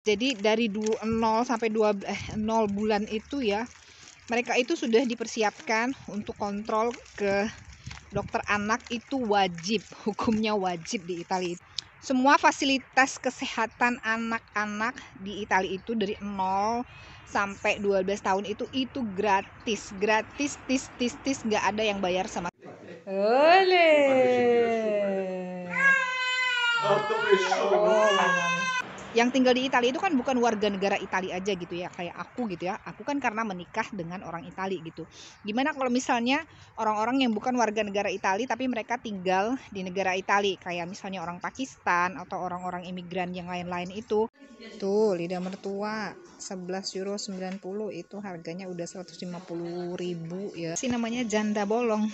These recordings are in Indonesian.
Jadi dari 0 sampai 0 bulan itu ya, mereka itu sudah dipersiapkan untuk kontrol ke dokter anak, itu wajib, hukumnya wajib di Italia. Semua fasilitas kesehatan anak-anak di Italia itu dari 0 sampai 12 tahun itu gratis, nggak ada yang bayar sama. Oleh. Yang tinggal di Italia itu kan bukan warga negara Italia aja gitu ya, kayak aku gitu ya. Aku kan karena menikah dengan orang Italia gitu. Gimana kalau misalnya orang-orang yang bukan warga negara Italia tapi mereka tinggal di negara Italia, kayak misalnya orang Pakistan atau orang-orang imigran yang lain-lain itu. Tuh, lidah mertua 11,90 euro itu harganya udah 150.000 ya. Sih namanya janda bolong.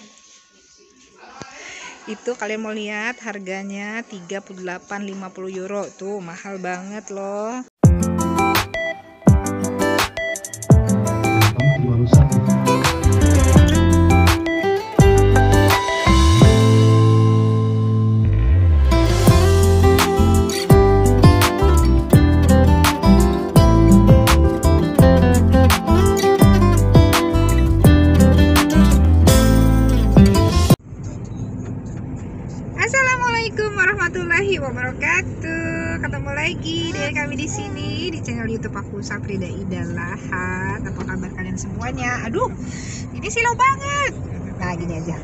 Itu kalian mau lihat harganya 38,50 euro, tuh mahal banget loh. Assalamualaikum warahmatullahi wabarakatuh. Ketemu lagi dengan kami di sini di channel YouTube aku, Safrida Ida Lahat. Apa kabar kalian semuanya? Aduh, ini silau banget. Nah, gini aja.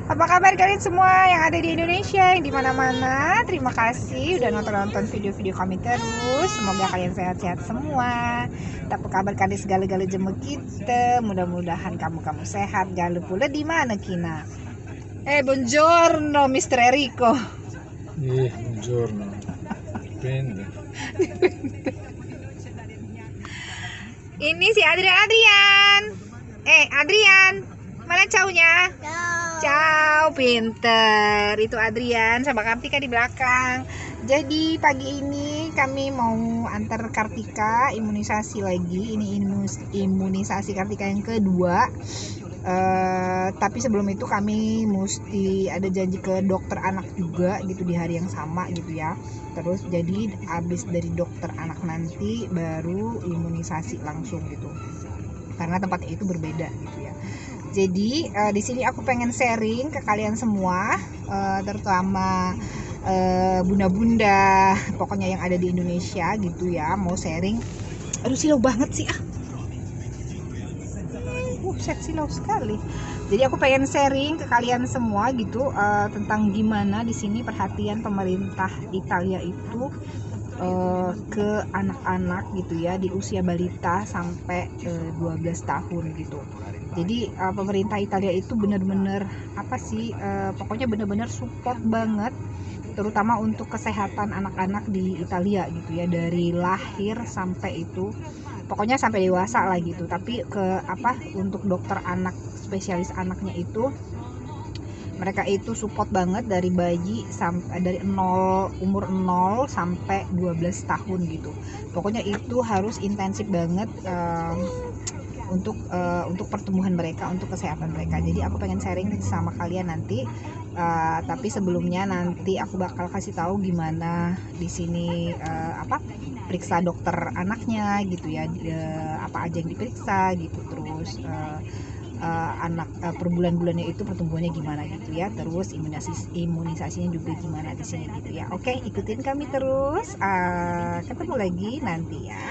Apa kabar kalian semua yang ada di Indonesia, yang di mana-mana? Terima kasih udah nonton video-video kami terus. Semoga kalian sehat-sehat semua. Apa kabar kalian segala-gala jemu kita? Mudah-mudahan kamu sehat. Jangan lupa di mana kina. Buongiorno Mister Enrico. Buongiorno. Dipende. Ini si Adrian. Adrian, mana cownya? Ciao, pinter. Itu Adrian sama Kartika di belakang. Jadi pagi ini kami mau antar Kartika imunisasi lagi. Ini imunisasi Kartika yang kedua. Tapi sebelum itu kami mesti ada janji ke dokter anak juga gitu di hari yang sama gitu ya. Terus jadi abis dari dokter anak nanti baru imunisasi langsung gitu, karena tempatnya itu berbeda gitu ya. Jadi di sini aku pengen sharing ke kalian semua, terutama bunda-bunda pokoknya yang ada di Indonesia gitu ya, mau sharing. Aduh, silau banget sih silau sekali. Jadi aku pengen sharing ke kalian semua gitu tentang gimana di sini perhatian pemerintah Italia itu ke anak-anak gitu ya, di usia balita sampai 12 tahun gitu. Jadi pemerintah Italia itu benar-benar pokoknya benar-benar support banget, terutama untuk kesehatan anak-anak di Italia gitu ya, dari lahir sampai itu pokoknya sampai dewasa lah gitu. Tapi untuk dokter anak, spesialis anaknya itu mereka itu support banget dari bayi sampai dari umur 0 sampai 12 tahun gitu. Pokoknya itu harus intensif banget untuk pertumbuhan mereka, untuk kesehatan mereka. Jadi aku pengen sharing sama kalian nanti. Tapi sebelumnya nanti aku bakal kasih tahu gimana di sini periksa dokter anaknya gitu ya, apa aja yang diperiksa gitu. Terus anak per bulan-bulannya itu pertumbuhannya gimana gitu ya. Terus imunisasinya juga gimana di sini gitu ya. Oke, ikutin kami terus. Ketemu lagi nanti ya.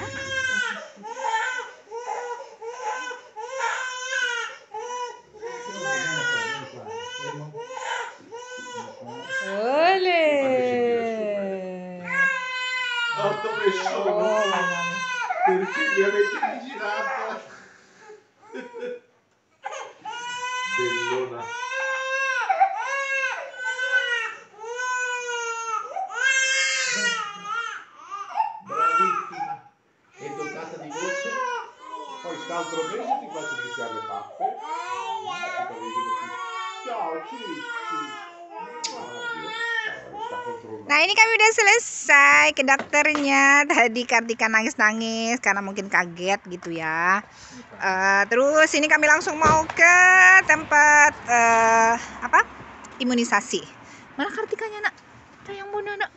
Perché mi avete girato? Bellona. Bravissima. Educata di voce. Poi st'altro mese ti faccio iniziare le pappe. Ciao, Cicci. Nah, ini kami udah selesai ke dokternya. Tadi Kartika nangis-nangis karena mungkin kaget gitu ya. Terus ini kami langsung mau ke tempat imunisasi. Mana Kartikanya, nak? Cayang bunda, nak.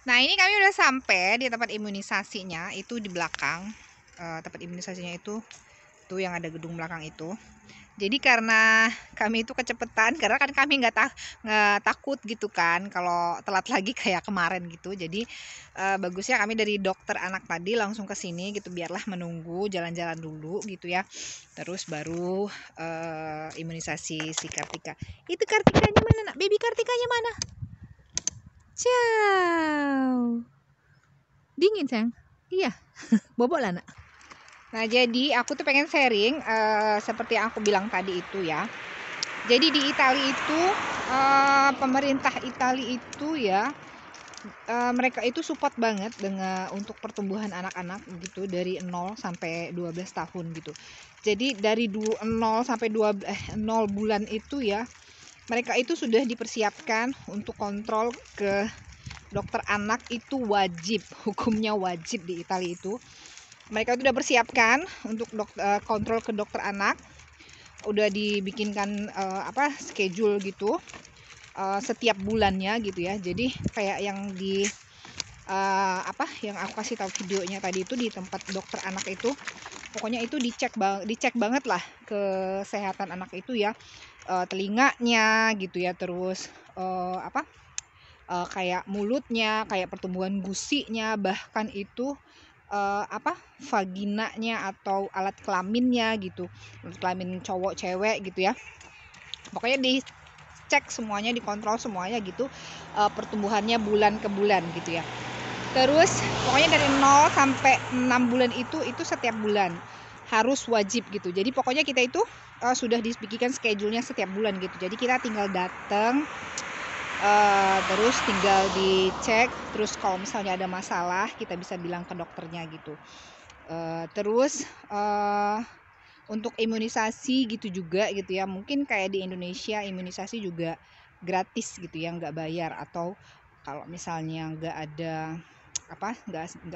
Nah, ini kami udah sampai di tempat imunisasinya, itu di belakang. Tempat imunisasinya itu tuh yang ada gedung belakang itu. Jadi karena kami itu kecepatan, karena kan kami nggak takut gitu kan kalau telat lagi kayak kemarin gitu. Jadi bagusnya kami dari dokter anak tadi langsung ke sini gitu, biarlah menunggu jalan-jalan dulu gitu ya. Terus baru imunisasi si Kartika. Itu Kartikanya mana, nak? Baby Kartikanya mana? Ciao. Dingin sayang. Iya. Bobok lah, nak. Nah, jadi aku tuh pengen sharing seperti yang aku bilang tadi itu ya. Jadi di Italia itu pemerintah Italia itu ya mereka itu support banget dengan untuk pertumbuhan anak-anak gitu dari 0 sampai 12 tahun gitu. Jadi dari 0 sampai 0 bulan itu ya mereka itu sudah dipersiapkan untuk kontrol ke dokter anak, itu wajib, hukumnya wajib di Italia itu. Mereka itu udah persiapkan untuk kontrol ke dokter anak, udah dibikinkan schedule gitu setiap bulannya gitu ya. Jadi kayak yang di yang aku kasih tahu videonya tadi itu di tempat dokter anak itu, pokoknya itu dicek banget lah kesehatan anak itu ya, telinganya gitu ya, terus kayak mulutnya, kayak pertumbuhan gusinya, bahkan itu vaginanya atau alat kelaminnya gitu, alat kelamin cowok cewek gitu ya, pokoknya dicek semuanya, dikontrol semuanya gitu, pertumbuhannya bulan ke bulan gitu ya. Terus pokoknya dari 0 sampai 6 bulan itu setiap bulan harus wajib gitu. Jadi pokoknya kita itu sudah dibikinkan schedule-nya setiap bulan gitu. Jadi kita tinggal datang, terus tinggal dicek, terus kalau misalnya ada masalah kita bisa bilang ke dokternya gitu. Terus untuk imunisasi gitu juga gitu ya, mungkin kayak di Indonesia imunisasi juga gratis gitu ya, nggak bayar, atau kalau misalnya nggak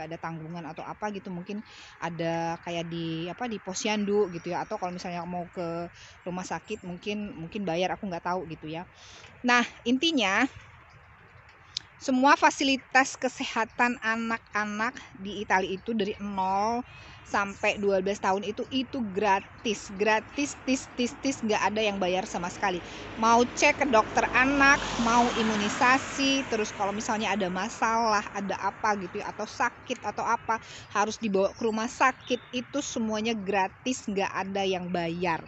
ada tanggungan atau apa gitu, mungkin ada kayak di posyandu gitu ya, atau kalau misalnya mau ke rumah sakit mungkin bayar, aku nggak tahu gitu ya. Nah, intinya semua fasilitas kesehatan anak-anak di Italia itu dari 0 sampai 12 tahun itu gratis, nggak ada yang bayar sama sekali. Mau cek ke dokter anak, mau imunisasi, terus kalau misalnya ada masalah, ada apa gitu ya, atau sakit atau apa, harus dibawa ke rumah sakit, itu semuanya gratis, nggak ada yang bayar.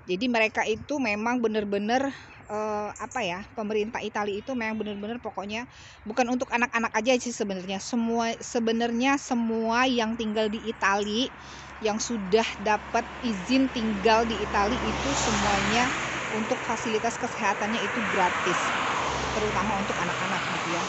Jadi mereka itu memang benar-benar pemerintah Italia itu memang benar-benar pokoknya bukan untuk anak-anak aja sih sebenarnya. Semua yang tinggal di Italia, yang sudah dapat izin tinggal di Italia itu semuanya untuk fasilitas kesehatannya itu gratis, terutama untuk anak-anak gitu ya.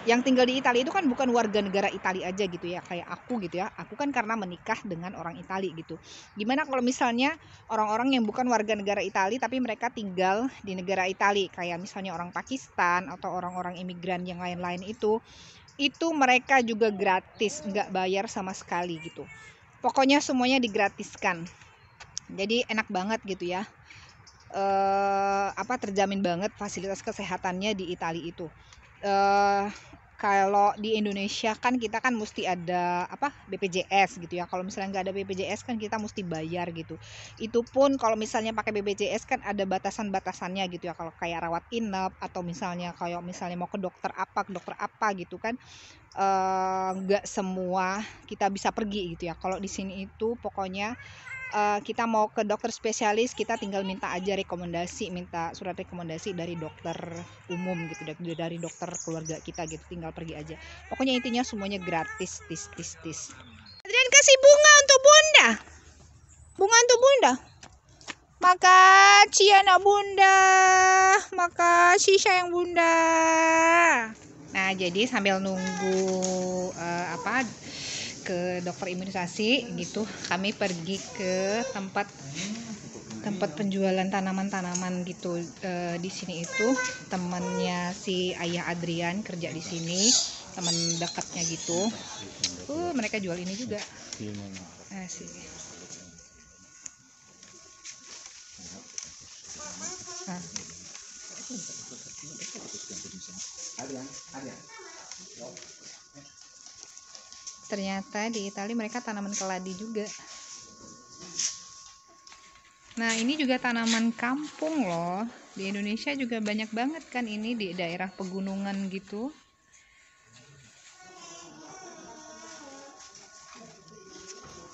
Yang tinggal di Italia itu kan bukan warga negara Italia aja gitu ya, kayak aku gitu ya. Aku kan karena menikah dengan orang Italia gitu. Gimana kalau misalnya orang-orang yang bukan warga negara Italia tapi mereka tinggal di negara Italia, kayak misalnya orang Pakistan atau orang-orang imigran yang lain-lain itu mereka juga gratis, nggak bayar sama sekali gitu. Pokoknya semuanya digratiskan. Jadi enak banget gitu ya. Terjamin banget fasilitas kesehatannya di Italia itu. Kalau di Indonesia kan kita kan mesti ada BPJS gitu ya. Kalau misalnya nggak ada BPJS kan kita mesti bayar gitu. Itu pun kalau misalnya pakai BPJS kan ada batasan-batasannya gitu ya. Kalau kayak rawat inap atau misalnya mau ke dokter apa gitu kan, nggak semua kita bisa pergi gitu ya. Kalau di sini itu pokoknya kita mau ke dokter spesialis, kita tinggal minta surat rekomendasi dari dokter umum gitu, dari dokter keluarga kita gitu, tinggal pergi aja. Pokoknya intinya semuanya gratis. Adrian kasih bunga untuk bunda. Makasih anak bunda, makasih sayang bunda. Nah, jadi sambil nunggu ke dokter imunisasi gitu, kami pergi ke tempat penjualan tanaman-tanaman gitu. Di sini itu temannya si ayah Adrian kerja di sini, teman dekatnya gitu. Mereka jual ini juga. Sih. Ternyata di Italia mereka tanaman keladi juga. Nah, ini juga tanaman kampung loh. Di Indonesia juga banyak banget kan ini di daerah pegunungan gitu.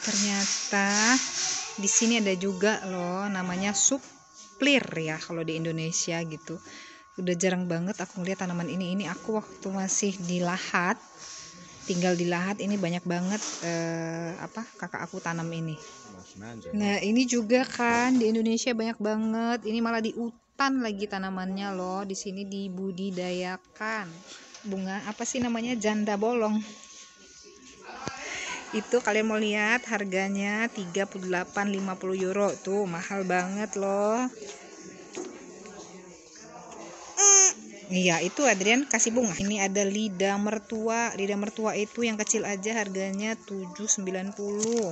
Ternyata di sini ada juga loh namanya suplir ya kalau di Indonesia gitu. Udah jarang banget aku ngeliat tanaman ini. Ini aku waktu masih di Lahat, tinggal di Lahat, ini banyak banget kakak aku tanam ini. Nah, ini juga kan di Indonesia banyak banget. Ini malah di hutan lagi tanamannya loh. Di sini dibudidayakan. Bunga apa sih namanya? Janda bolong. Itu kalian mau lihat harganya 38,50 euro. Tuh, mahal banget loh. Iya, itu Adrian kasih bunga. Ini ada lidah mertua. Lidah mertua itu yang kecil aja harganya 7,90.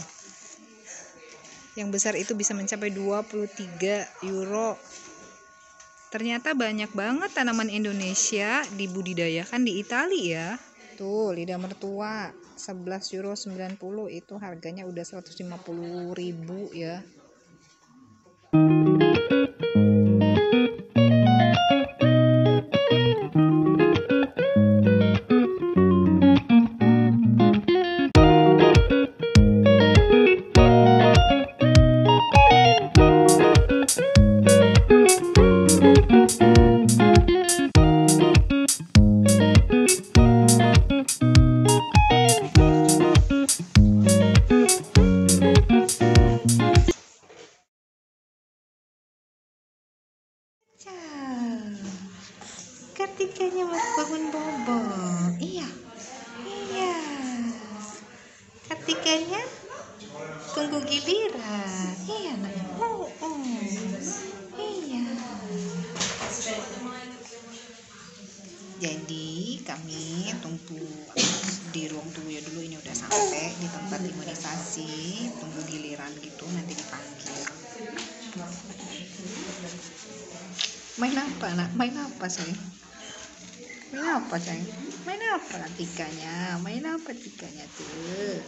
Yang besar itu bisa mencapai 23 euro. Ternyata banyak banget tanaman Indonesia dibudidayakan di Italia ya. Tuh, lidah mertua 11,90 euro, itu harganya udah 150.000 ya. Kartikanya mau bangun bobo. Iya. Kartikanya tunggu giliran. Iya nak. Iya. Jadi kami tunggu di ruang tunggu ya dulu, ini udah sampai di tempat imunisasi, tunggu giliran gitu, nanti dipanggil. Main apa nak? Main apa sih? Main apa sayang? Main apa tikanya? Main apa tikanya tuh?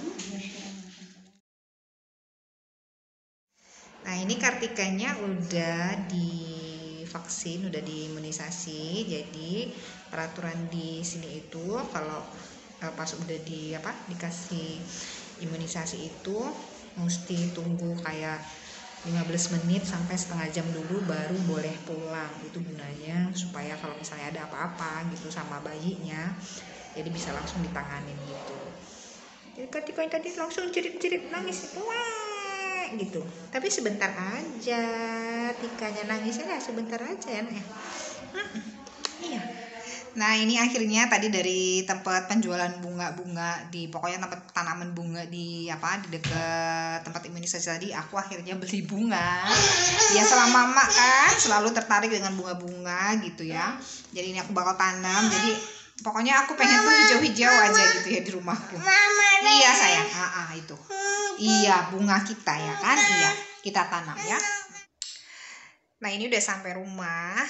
Nah, ini Kartikanya udah divaksin, udah diimunisasi. Jadi peraturan di sini itu kalau pas udah dikasih imunisasi itu mesti tunggu kayak 15 menit sampai setengah jam dulu baru boleh pulang. Itu gunanya supaya kalau misalnya ada apa-apa gitu sama bayinya, jadi bisa langsung ditanganin gitu. Jadi ketika tadi langsung jerit-jerit nangis, wah gitu. Tapi sebentar aja, tikanya nangisnya sebentar aja ya. Iya. Nah, ini akhirnya tadi dari tempat penjualan bunga-bunga di pokoknya tempat tanaman bunga di dekat tempat imunisasi tadi, aku akhirnya beli bunga. Ya, selama mama kan selalu tertarik dengan bunga-bunga gitu ya. Jadi ini aku bakal tanam. Jadi pokoknya aku pengen tuh hijau-hijau aja gitu ya di rumahku. Iya sayang, itu. Iya, bunga kita ya kan? Iya, kita tanam ya. Nah, ini udah sampai rumah,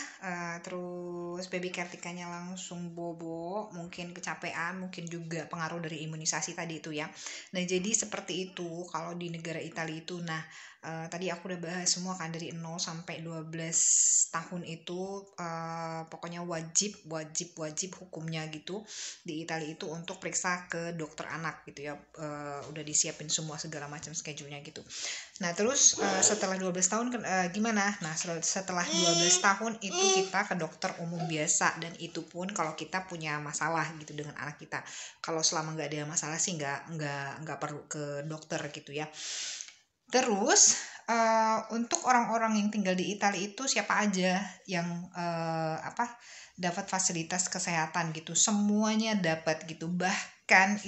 terus baby Kartikanya langsung bobo, mungkin kecapean, mungkin juga pengaruh dari imunisasi tadi itu ya. Nah, jadi seperti itu kalau di negara Italia itu. Nah, tadi aku udah bahas semua kan dari 0 sampai 12 tahun itu, pokoknya wajib hukumnya gitu di Italia itu untuk periksa ke dokter anak gitu ya. Udah disiapin semua segala macam schedule-nya gitu. Nah, terus setelah 12 tahun gimana? Nah, setelah 12 tahun itu kita ke dokter umum biasa, dan itu pun kalau kita punya masalah gitu dengan anak kita. Kalau selama nggak ada masalah sih nggak perlu ke dokter gitu ya. Terus untuk orang-orang yang tinggal di Italia itu siapa aja yang dapat fasilitas kesehatan gitu, semuanya dapat gitu. Bahkan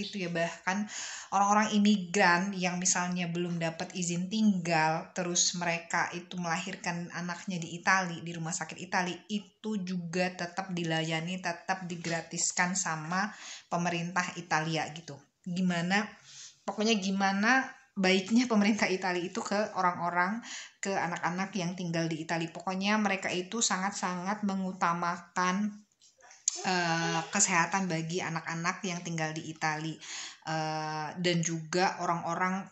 orang-orang imigran yang misalnya belum dapat izin tinggal, terus mereka itu melahirkan anaknya di Italia, di rumah sakit Italia, itu juga tetap dilayani, tetap digratiskan sama pemerintah Italia gitu. Pokoknya gimana baiknya pemerintah Italia itu ke orang-orang, ke anak-anak yang tinggal di Italia. Pokoknya mereka itu sangat-sangat mengutamakan kesehatan bagi anak-anak yang tinggal di Italia. Dan juga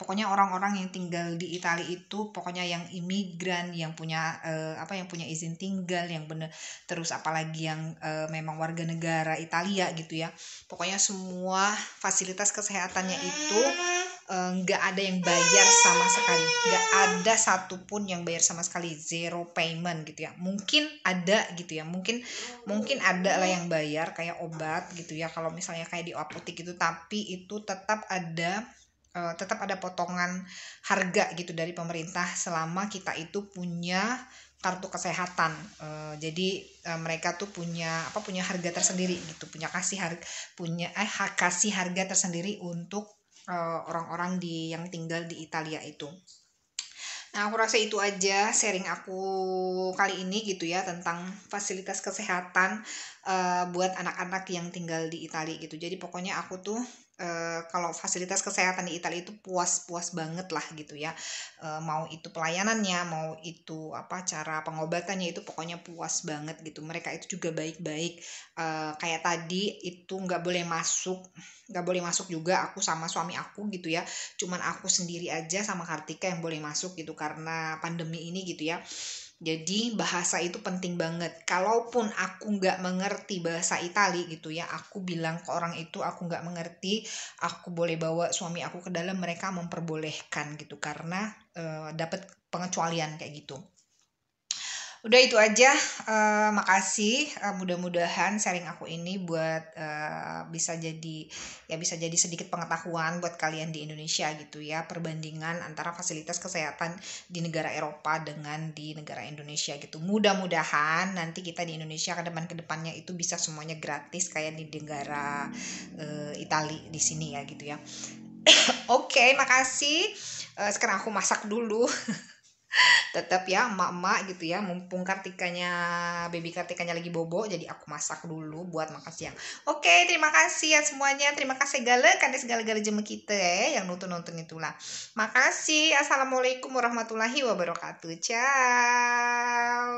pokoknya orang-orang yang tinggal di Italia itu pokoknya yang imigran, yang punya yang punya izin tinggal yang bener, terus apalagi yang memang warga negara Italia gitu ya. Pokoknya semua fasilitas kesehatannya itu nggak ada yang bayar sama sekali, nggak ada satupun yang bayar sama sekali, zero payment gitu ya. Mungkin ada gitu ya, mungkin ada lah yang bayar kayak obat gitu ya, kalau misalnya kayak di apotek gitu, tapi itu tetap ada potongan harga gitu dari pemerintah selama kita itu punya kartu kesehatan. Jadi mereka tuh punya harga tersendiri gitu, kasih harga tersendiri untuk orang-orang yang tinggal di Italia itu. Nah, aku rasa itu aja sharing aku kali ini gitu ya, tentang fasilitas kesehatan buat anak-anak yang tinggal di Italia gitu. Jadi pokoknya aku tuh kalau fasilitas kesehatan di Italia itu puas banget lah gitu ya. Mau itu pelayanannya, mau itu cara pengobatannya, itu pokoknya puas banget gitu. Mereka itu juga baik-baik. Kayak tadi itu nggak boleh masuk juga aku sama suami aku gitu ya. Cuman aku sendiri aja sama Kartika yang boleh masuk gitu karena pandemi ini gitu ya. Jadi bahasa itu penting banget. Kalaupun aku nggak mengerti bahasa Itali gitu ya, aku bilang ke orang itu aku nggak mengerti, aku boleh bawa suami aku ke dalam, mereka memperbolehkan gitu karena dapat pengecualian kayak gitu. Udah itu aja, makasih. Mudah-mudahan sharing aku ini buat bisa jadi sedikit pengetahuan buat kalian di Indonesia gitu ya, perbandingan antara fasilitas kesehatan di negara Eropa dengan di negara Indonesia gitu. Mudah-mudahan nanti kita di Indonesia kedepannya itu bisa semuanya gratis kayak di negara Italia di sini ya gitu ya. Oke, makasih. Sekarang aku masak dulu. Tetap ya emak-emak gitu ya, mumpung baby Kartikanya lagi bobo, jadi aku masak dulu buat makan siang. Oke, terima kasih ya semuanya, terima kasih segala-gala jema kita yang nonton itulah. Makasih. Assalamualaikum warahmatullahi wabarakatuh. Ciao.